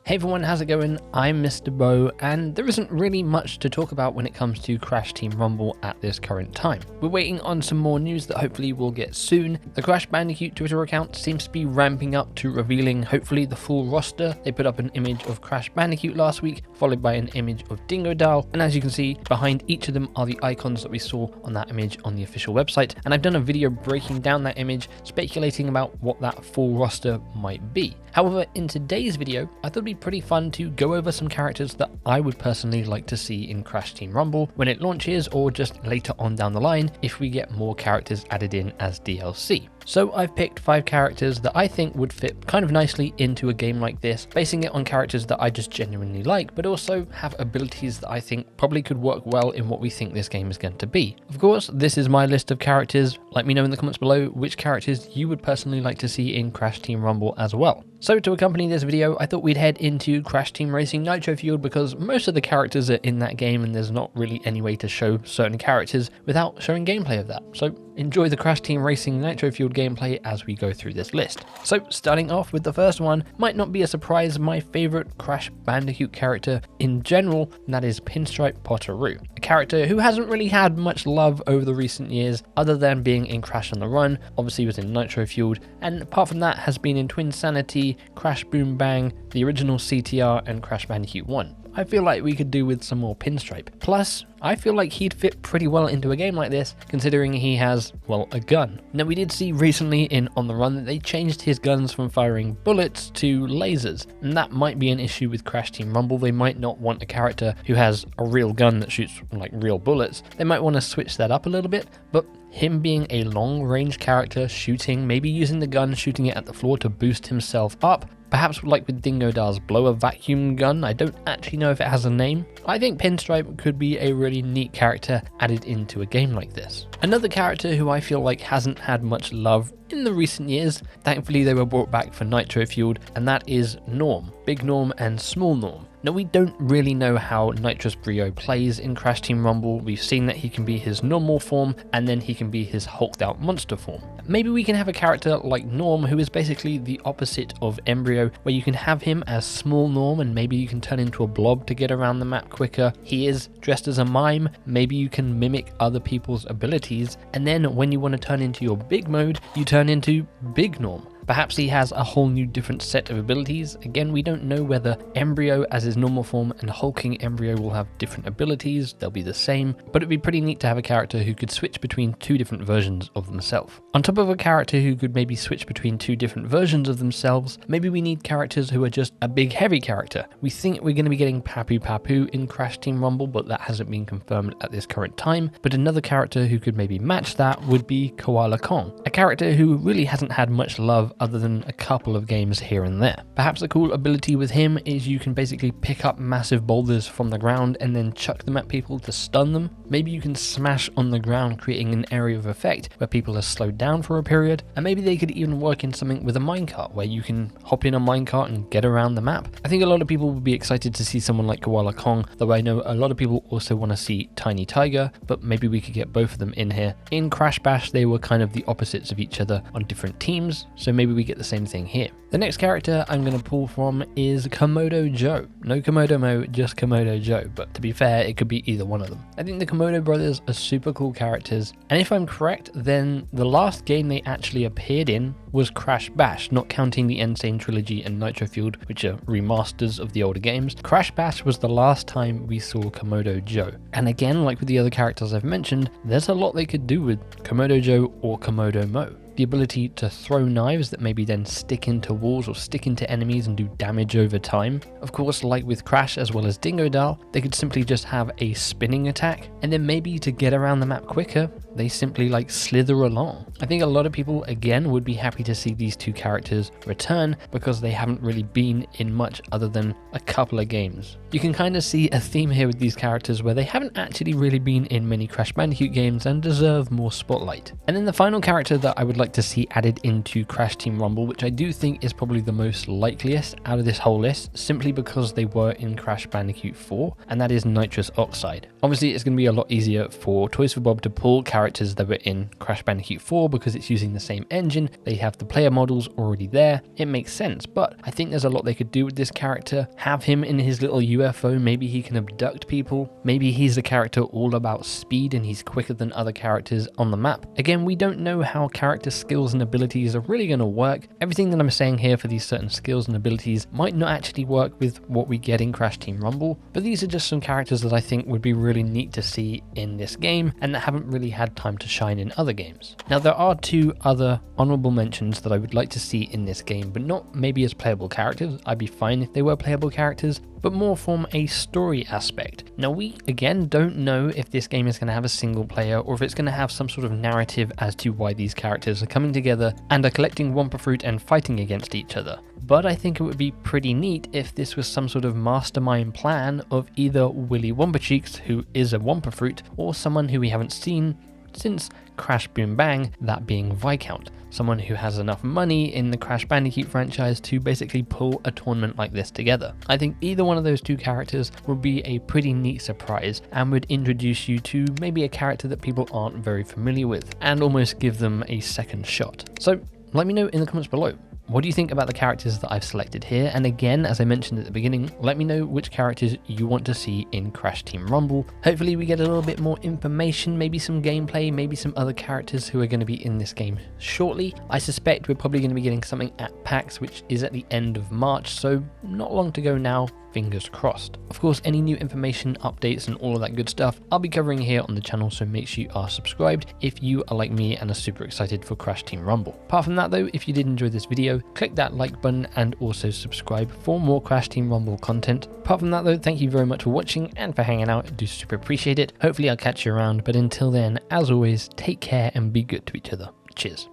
Hey everyone, how's it going? I'm MisterBo, and there isn't really much to talk about when it comes to Crash Team Rumble at this current time. We're waiting on some more news that hopefully we'll get soon. The Crash Bandicoot Twitter account seems to be ramping up to revealing hopefully the full roster. They put up an image of Crash Bandicoot last week, followed by an image of Dingodile, and as you can see, behind each of them are the icons that we saw on that image on the official website, and I've done a video breaking down that image, speculating about what that full roster might be. However, in today's video, I thought it'd be pretty fun to go over some characters that I would personally like to see in Crash Team Rumble when it launches, or just later on down the line if we get more characters added in as DLC. So I've picked 5 characters that I think would fit kind of nicely into a game like this, basing it on characters that I just genuinely like, but also have abilities that I think probably could work well in what we think this game is going to be. Of course, this is my list of characters. Let me know in the comments below which characters you would personally like to see in Crash Team Rumble as well. So to accompany this video, I thought we'd head into Crash Team Racing Nitro Fueled because most of the characters are in that game and there's not really any way to show certain characters without showing gameplay of that. So enjoy the Crash Team Racing Nitro Fueled gameplay as we go through this list. So starting off with the first one, might not be a surprise, my favorite Crash Bandicoot character in general, and that is Pinstripe Potoroo. A character who hasn't really had much love over the recent years other than being in Crash on the Run, obviously was in Nitro Fueled, and apart from that has been in Twinsanity, Crash Boom Bang, the original CTR, and Crash Bandicoot 1. I feel like we could do with some more Pinstripe. Plus, I feel like he'd fit pretty well into a game like this, considering he has, well, a gun. Now, we did see recently in On the Run that they changed his guns from firing bullets to lasers, and that might be an issue with Crash Team Rumble. They might not want a character who has a real gun that shoots like real bullets. They might want to switch that up a little bit, but him being a long-range character shooting, maybe using the gun, shooting it at the floor to boost himself up, perhaps like with Dingodile's blower vacuum gun. I don't actually know if it has a name. I think Pinstripe could be a really neat character added into a game like this. Another character who I feel like hasn't had much love in the recent years, thankfully they were brought back for Nitro Fueled, and that is Norm. Big Norm and Small Norm. Now, we don't really know how Nitros Brio plays in Crash Team Rumble. We've seen that he can be his normal form and then he can be his hulked out monster form. Maybe we can have a character like Norm who is basically the opposite of Embryo, where you can have him as Small Norm and maybe you can turn into a blob to get around the map quicker. He is dressed as a mime, maybe you can mimic other people's abilities, and then when you want to turn into your big mode, you turn into Big Norm. Perhaps he has a whole new different set of abilities. Again, we don't know whether Embryo as his normal form and hulking Embryo will have different abilities. They'll be the same, but it'd be pretty neat to have a character who could switch between 2 different versions of themselves. On top of a character who could maybe switch between 2 different versions of themselves, maybe we need characters who are just a big heavy character. We think we're going to be getting Papu Papu in Crash Team Rumble, but that hasn't been confirmed at this current time. But another character who could maybe match that would be Koala Kong, a character who really hasn't had much love other than a couple of games here and there. Perhaps a cool ability with him is you can basically pick up massive boulders from the ground and then chuck them at people to stun them. Maybe you can smash on the ground, creating an area of effect where people are slowed down for a period, and maybe they could even work in something with a minecart where you can hop in a minecart and get around the map. I think a lot of people would be excited to see someone like Koala Kong, though I know a lot of people also want to see Tiny Tiger, but maybe we could get both of them in here. In Crash Bash, they were kind of the opposites of each other on different teams, so maybe we get the same thing here. The next character I'm going to pull from is Komodo Joe. No Komodo Mo, just Komodo Joe, but to be fair, it could be either one of them. I think the Komodo brothers are super cool characters, and if I'm correct, then the last game they actually appeared in was Crash Bash, not counting the Insane Trilogy and Nitro Fueled, which are remasters of the older games. Crash Bash was the last time we saw Komodo Joe. And again, like with the other characters I've mentioned, there's a lot they could do with Komodo Joe or Komodo Mo. The ability to throw knives that maybe then stick into walls or stick into enemies and do damage over time. Of course, like with Crash as well as Dingodile, they could simply just have a spinning attack, and then maybe to get around the map quicker, they simply like slither along. I think a lot of people again would be happy to see these 2 characters return because they haven't really been in much other than a couple of games. You can kind of see a theme here with these characters where they haven't actually really been in many Crash Bandicoot games and deserve more spotlight. And then the final character that I would like like to see added into Crash Team Rumble, which I do think is probably the most likeliest out of this whole list, simply because they were in Crash Bandicoot 4, and that is Nitros Oxide. Obviously, it's going to be a lot easier for Toys for Bob to pull characters that were in Crash Bandicoot 4 because it's using the same engine. They have the player models already there. It makes sense, but I think there's a lot they could do with this character. Have him in his little UFO. Maybe he can abduct people. Maybe he's a character all about speed and he's quicker than other characters on the map. Again, we don't know how character skills and abilities are really going to work. Everything that I'm saying here for these certain skills and abilities might not actually work with what we get in Crash Team Rumble, but these are just some characters that I think would be really neat to see in this game and that haven't really had time to shine in other games. Now, there are two other honorable mentions that I would like to see in this game, but not maybe as playable characters. I'd be fine if they were playable characters, but more from a story aspect. Now, we again don't know if this game is going to have a single player or if it's going to have some sort of narrative as to why these characters are coming together and are collecting Wumpa Fruit and fighting against each other. But I think it would be pretty neat if this was some sort of mastermind plan of either Willie Wumpa, who is a Wumpa Fruit, or someone who we haven't seen since Crash Boom Bang, that being Viscount, someone who has enough money in the Crash Bandicoot franchise to basically pull a tournament like this together. I think either one of those two characters would be a pretty neat surprise and would introduce you to maybe a character that people aren't very familiar with and almost give them a second shot. So let me know in the comments below. What do you think about the characters that I've selected here? And again, as I mentioned at the beginning, let me know which characters you want to see in Crash Team Rumble. Hopefully we get a little bit more information, maybe some gameplay, maybe some other characters who are going to be in this game shortly. I suspect we're probably going to be getting something at PAX, which is at the end of March, so not long to go now. Fingers crossed. Of course, any new information, updates, and all of that good stuff I'll be covering here on the channel, so make sure you are subscribed if you are like me and are super excited for Crash Team Rumble. Apart from that though, if you did enjoy this video, click that like button and also subscribe for more Crash Team Rumble content. Apart from that though, thank you very much for watching and for hanging out. I do super appreciate it. Hopefully I'll catch you around, but until then, as always, take care and be good to each other. Cheers.